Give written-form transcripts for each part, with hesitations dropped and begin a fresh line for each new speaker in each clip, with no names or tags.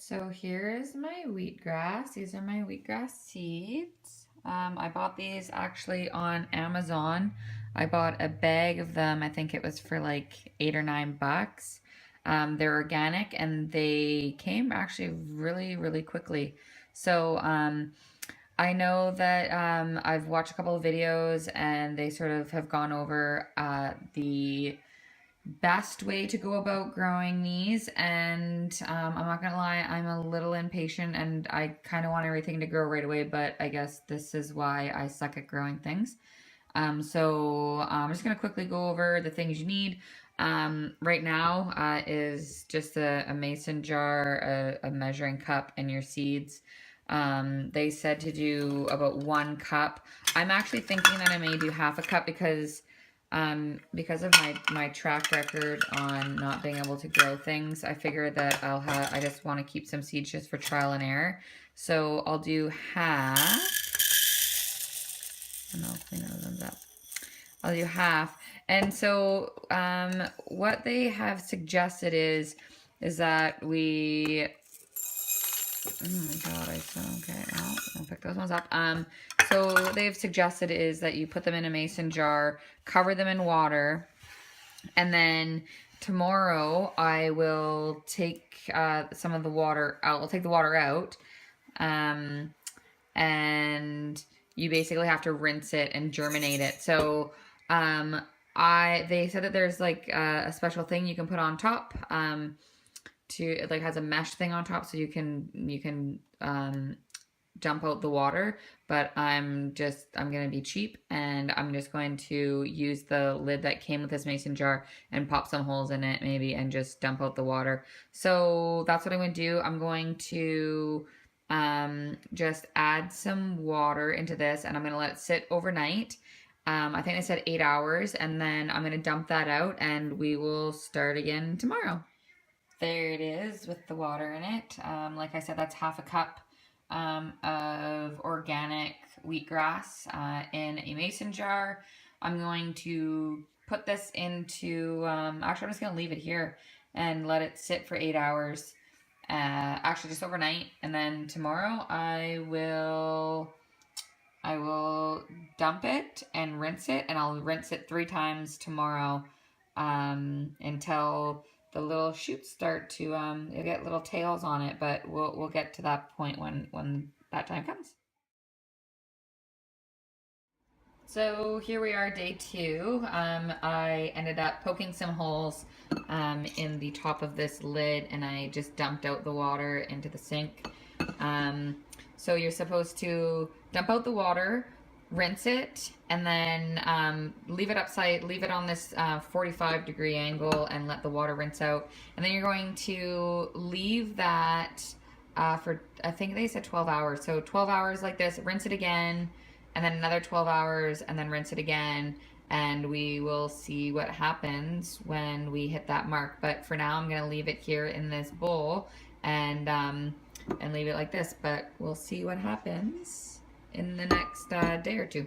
So here is my wheatgrass. These are my wheatgrass seeds. I bought these actually on Amazon. I bought a bag of them. I think it was for like $8 or $9. They're organic and they came actually really quickly. So I know that I've watched a couple of videos and they sort of have gone over the best way to go about growing these, and I'm not gonna lie, I'm a little impatient and I kind of want everything to grow right away, but I guess this is why I suck at growing things. So I'm just gonna quickly go over the things you need. Right now is just a mason jar, a measuring cup, and your seeds. They said to do about 1 cup. I'm actually thinking that I may do half a cup because of my track record on not being able to grow things. I figured that I just want to keep some seeds just for trial and error. So I'll do half. And I'll clean those ones up. I'll do half. And so what they have suggested is that we, oh my god, I so okay. I'll pick those ones up. So what they've suggested is that you put them in a mason jar, cover them in water, and then tomorrow I will take some of the water out. I'll take the water out, and you basically have to rinse it and germinate it. So they said that there's like a special thing you can put on top. It like has a mesh thing on top, so you can dump out the water, but I'm gonna be cheap and I'm just going to use the lid that came with this mason jar and pop some holes in it maybe and just dump out the water. So that's what I'm gonna do. I'm going to just add some water into this and I'm gonna let it sit overnight. I think they said 8 hours, and then I'm gonna dump that out and we will start again tomorrow. There it is with the water in it. Like I said, that's half a cup of organic wheatgrass in a mason jar. I'm going to put this into, actually I'm just going to leave it here and let it sit for 8 hours, actually just overnight, and then tomorrow I will dump it and rinse it, and I'll rinse it 3 times tomorrow until the little shoots start to you'll get little tails on it, but we'll get to that point when that time comes. So here we are, day 2. I ended up poking some holes in the top of this lid, and I just dumped out the water into the sink. So you're supposed to dump out the water, rinse it, and then leave it on this 45-degree angle and let the water rinse out. And then you're going to leave that for, I think they said 12 hours. So 12 hours like this, rinse it again, and then another 12 hours, and then rinse it again. And we will see what happens when we hit that mark. But for now, I'm gonna leave it here in this bowl and leave it like this. But we'll see what happens in the next day or 2.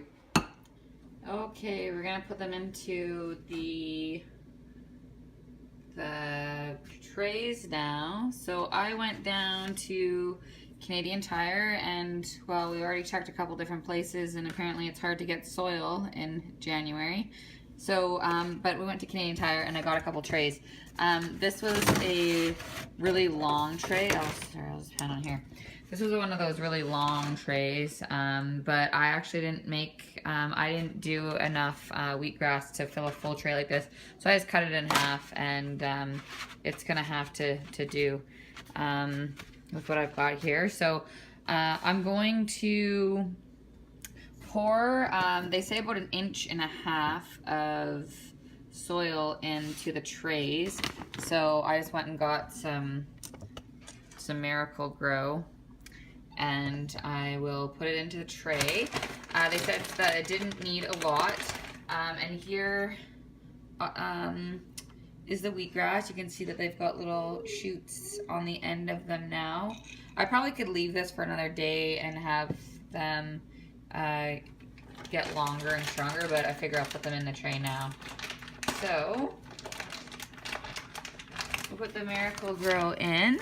Okay, we're gonna put them into the trays now. So I went down to Canadian Tire, and well, we already checked a couple different places, and apparently it's hard to get soil in January. So, but we went to Canadian Tire and I got a couple trays. This was a really long tray. I'll just pen on here. This was one of those really long trays, but I actually I didn't do enough wheatgrass to fill a full tray like this. So I just cut it in half, and it's gonna have to do with what I've got here. So I'm going to pour, they say about 1.5 inches of soil into the trays. So I just went and got some Miracle-Gro, and I will put it into the tray. They said that it didn't need a lot. And here is the wheatgrass. You can see that they've got little shoots on the end of them now. I probably could leave this for another day and have them get longer and stronger, but I figure I'll put them in the tray now. So we'll put the Miracle-Gro in.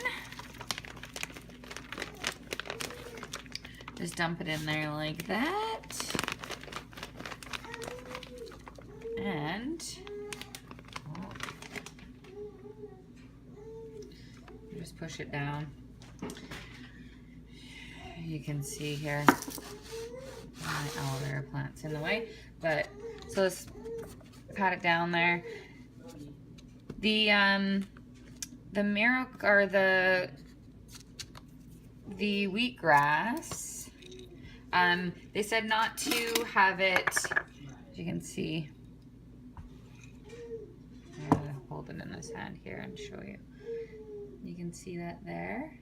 Just dump it in there like that. And just push it down. You can see here, my aloe vera plant's in the way, but so let's pat it down there. The miracle or the wheatgrass, they said not to have it, as you can see. I'm gonna hold it in this hand here and show you. You can see that there.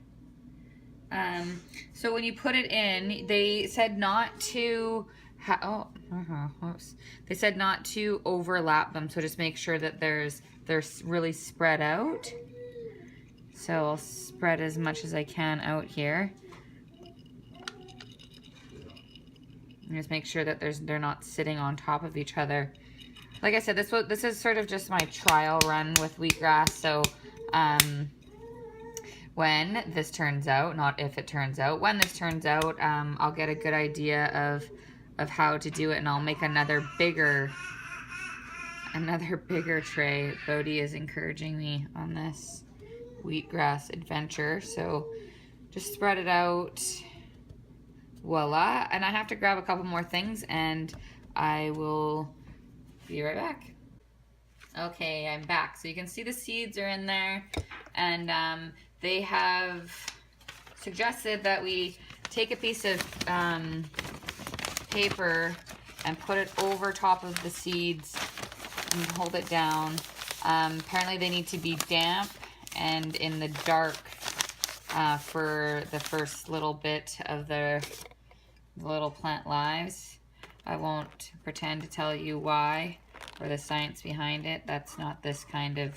So when you put it in, they said not to whoops. They said not to overlap them, so just make sure that they're really spread out. So I'll spread as much as I can out here. And just make sure that they're not sitting on top of each other. Like I said, this is sort of just my trial run with wheatgrass. So when this turns out, not if it turns out, when this turns out, I'll get a good idea of how to do it, and I'll make another bigger tray. Bodhi is encouraging me on this wheatgrass adventure, so just spread it out. Voila. And I have to grab a couple more things, and I will be right back. Okay, I'm back. So you can see the seeds are in there, and they have suggested that we take a piece of paper and put it over top of the seeds and hold it down. Apparently they need to be damp and in the dark for the first little bit of the little plant lives. I won't pretend to tell you why or the science behind it. That's not this kind of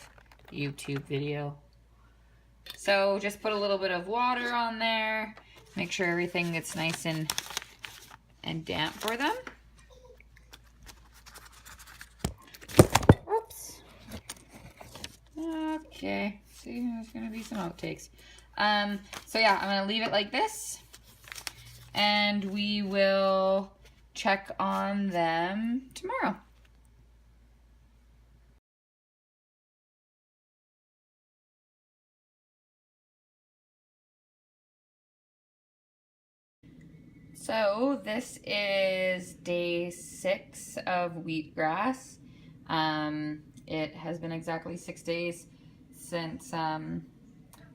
YouTube video. So just put a little bit of water on there. Make sure everything gets nice and damp for them. Oops. Okay. See, there's gonna be some outtakes. So yeah, I'm gonna leave it like this, and we will check on them tomorrow. So this is day 6 of wheatgrass. It has been exactly 6 days since,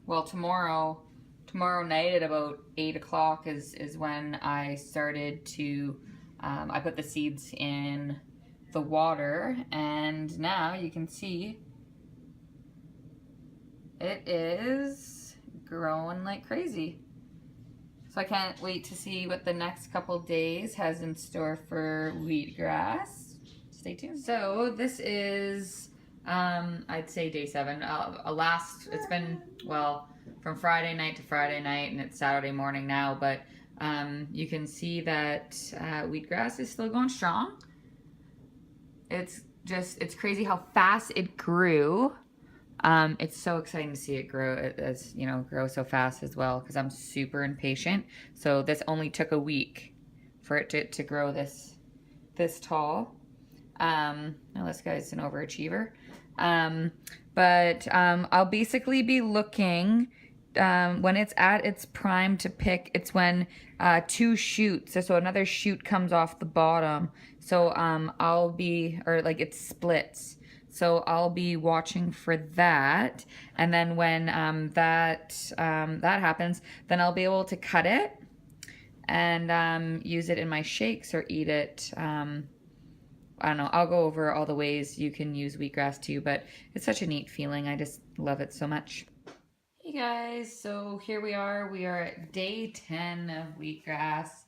well, tomorrow night at about 8 o'clock is when I started to, I put the seeds in the water, and now you can see it is growing like crazy. So I can't wait to see what the next couple days has in store for wheatgrass. Stay tuned. So this is, I'd say day 7. It's been, well, from Friday night to Friday night, and it's Saturday morning now, but you can see that wheatgrass is still going strong. It's crazy how fast it grew. It's so exciting to see it grow, grow so fast as well, because I'm super impatient. So this only took a week for it to grow this tall. Now this guy's an overachiever. But I'll basically be looking when it's at its prime to pick. It's when 2 shoots, so another shoot comes off the bottom. So it splits. So I'll be watching for that, and then when that happens, then I'll be able to cut it and use it in my shakes or eat it. I don't know. I'll go over all the ways you can use wheatgrass too, but it's such a neat feeling. I just love it so much. Hey guys, so here we are. We are at day 10 of wheatgrass.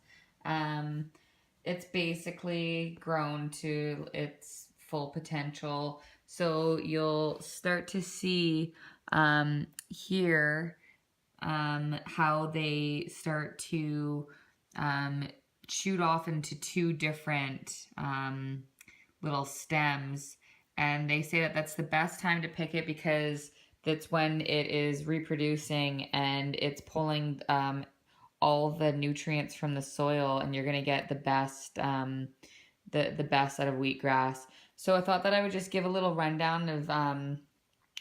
It's basically grown to its full potential. So you'll start to see here how they start to shoot off into 2 different little stems. And they say that that's the best time to pick it because that's when it is reproducing and it's pulling all the nutrients from the soil, and you're gonna get the best the best out of wheatgrass. So I thought that I would just give a little rundown of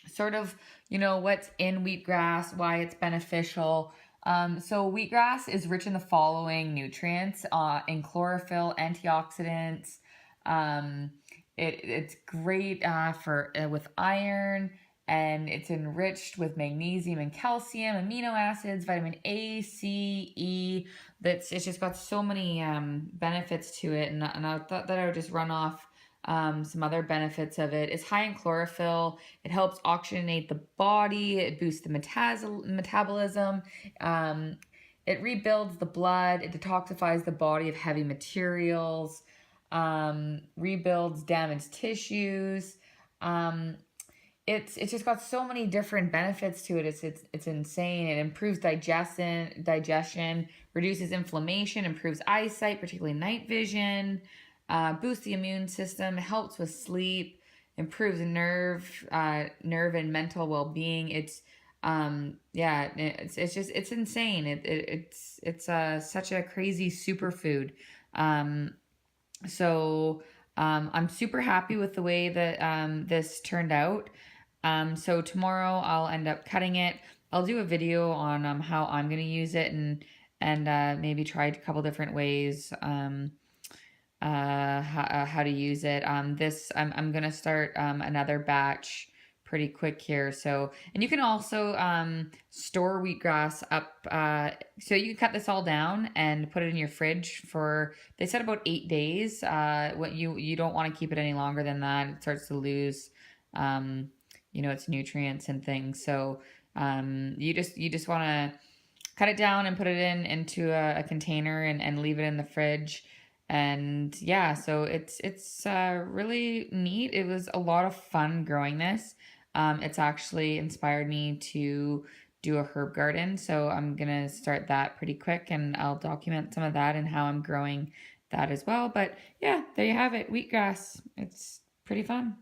sort of, what's in wheatgrass, why it's beneficial. So wheatgrass is rich in the following nutrients, in chlorophyll, antioxidants. Um, it's great for with iron, and it's enriched with magnesium and calcium, amino acids, vitamin A, C, E. It's just got so many benefits to it, and I thought that I would just run off some other benefits of it. It's high in chlorophyll. It helps oxygenate the body. It boosts the metabolism. Um, it rebuilds the blood. It detoxifies the body of heavy materials. Rebuilds damaged tissues. Um, it's just got so many different benefits to it. It's insane. It improves digestion, reduces inflammation, improves eyesight, particularly night vision, boosts the immune system, helps with sleep, improves nerve and mental well being. Yeah, it's insane. It's such a crazy superfood. Um, I'm super happy with the way that this turned out. So tomorrow I'll end up cutting it. I'll do a video on how I'm gonna use it, and maybe try a couple different ways how to use it. I'm gonna start another batch pretty quick here. So, and you can also store wheatgrass up. So you can cut this all down and put it in your fridge for, they said, about 8 days. What you don't want to keep it any longer than that. It starts to lose, its nutrients and things. So you just want to cut it down and put it into a container, and leave it in the fridge. And yeah, so it's really neat. It was a lot of fun growing this. It's actually inspired me to do a herb garden, so I'm gonna start that pretty quick, and I'll document some of that and how I'm growing that as well. But yeah, there you have it, wheatgrass. It's pretty fun.